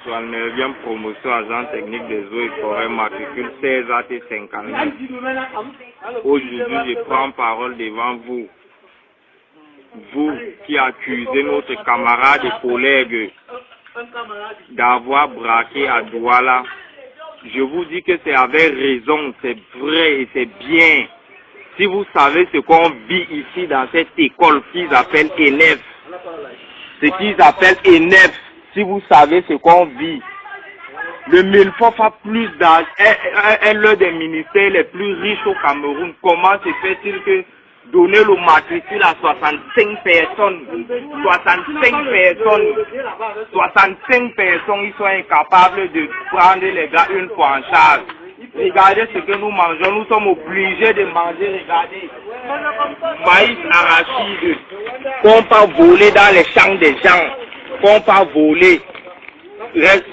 Soit 9e promotion agent technique des eaux et forêts matricule 16 AT59. Aujourd'hui, je prends parole devant vous. Vous qui accusez notre camarade et collègue d'avoir braqué à Douala. Je vous dis que c'est avec raison, c'est vrai et c'est bien. Si vous savez ce qu'on vit ici dans cette école qu'ils appellent ENEF, ce qu'ils appellent ENEF, si vous savez ce qu'on vit, le Milfof a plus d'âge, est l'un des ministères les plus riches au Cameroun. Comment se fait-il que donner le matricule à 65 personnes, 65 personnes, ils sont incapables de prendre les gars une fois en charge. Regardez ce que nous mangeons, nous sommes obligés de manger, regardez, maïs arachide, qu'on pas voler dans les champs des gens, qu'on pas voler.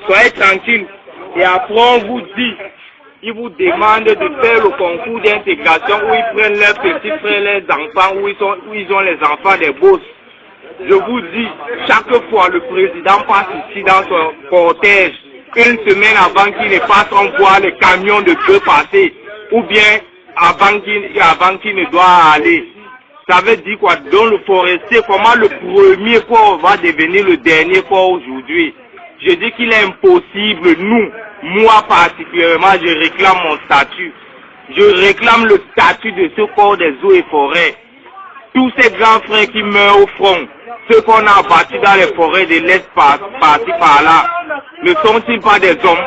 Soyez tranquille. Et après on vous dit, ils vous demandent de faire le concours d'intégration où ils prennent leurs petits frères, leurs enfants, où ils ont les enfants des bosses. Je vous dis, chaque fois le président passe ici dans son cortège, une semaine avant qu'il ne passe, on voit les camions de feu passer, ou bien avant qu'il ne doit aller. Ça veut dire quoi? Dans le forestier, comment le premier corps va devenir le dernier corps aujourd'hui? Je dis qu'il est impossible, moi particulièrement, je réclame mon statut. Je réclame le statut de ce corps des eaux et forêts. Tous ces grands frères qui meurent au front, ceux qu'on a abattus dans les forêts de l'Est par-ci par-là, ne sont-ils pas des hommes?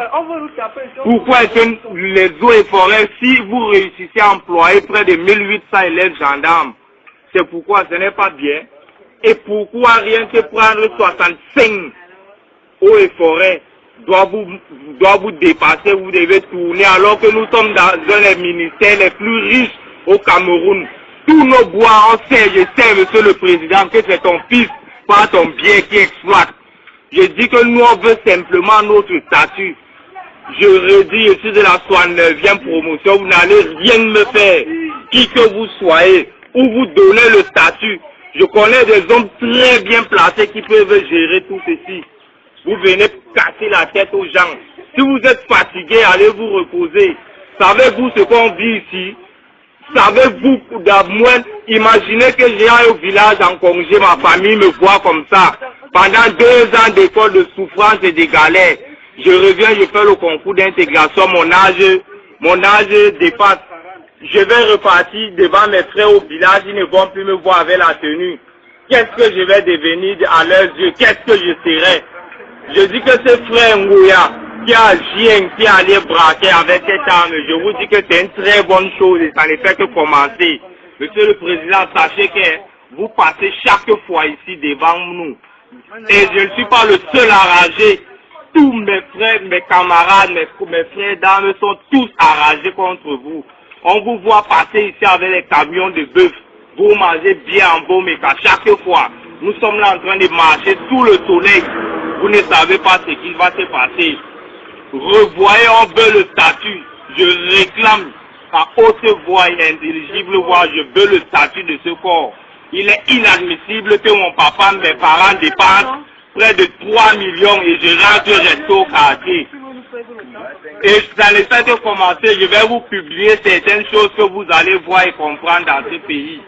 Pourquoi est-ce que les eaux et forêts, si vous réussissez à employer près de 1800 élèves gendarmes, c'est pourquoi ce n'est pas bien? Et pourquoi rien que prendre 65 eaux et forêts doit vous dépasser, vous devez tourner alors que nous sommes dans les ministères les plus riches au Cameroun. Tous nos bois, on sait, je sais, monsieur le président, que c'est ton fils, pas ton bien qui exploite. Je dis que nous, on veut simplement notre statut. Je redis, je suis de la 69e promotion, vous n'allez rien me faire. Qui que vous soyez, ou vous donnez le statut. Je connais des hommes très bien placés qui peuvent gérer tout ceci. Vous venez casser la tête aux gens. Si vous êtes fatigué, allez vous reposer. Savez-vous ce qu'on vit ici? Savez-vous, moins, imaginez que j'ai au village en congé, ma famille me voit comme ça. Pendant 2 ans d'école de souffrance et de galère, je reviens, je fais le concours d'intégration, mon âge dépasse. Je vais repartir devant mes frères au village, ils ne vont plus me voir avec la tenue. Qu'est-ce que je vais devenir à leurs yeux? Qu'est-ce que je serai? Je dis que ce frère Ngouya, qui a agi, qui a allé braquer avec cette arme, je vous dis que c'est une très bonne chose et ça ne fait que commencer. Monsieur le Président, sachez que vous passez chaque fois ici devant nous. Et je ne suis pas le seul enragé. Tous mes frères, mes camarades, mes frères d'armes sont tous enragés contre vous. On vous voit passer ici avec les camions de bœuf. Vous mangez bien en beau, mais qu'à chaque fois, nous sommes là en train de marcher sous le soleil. Vous ne savez pas ce qui va se passer. Revoyez, on veut le statut. Je réclame à haute voix et intelligible voix, je veux le statut de ce corps. Il est inadmissible que mon papa, mes parents dépensent près de 3 millions et je reste au quartier. Et ça ne fait que commencer, je vais vous publier certaines choses que vous allez voir et comprendre dans ce pays.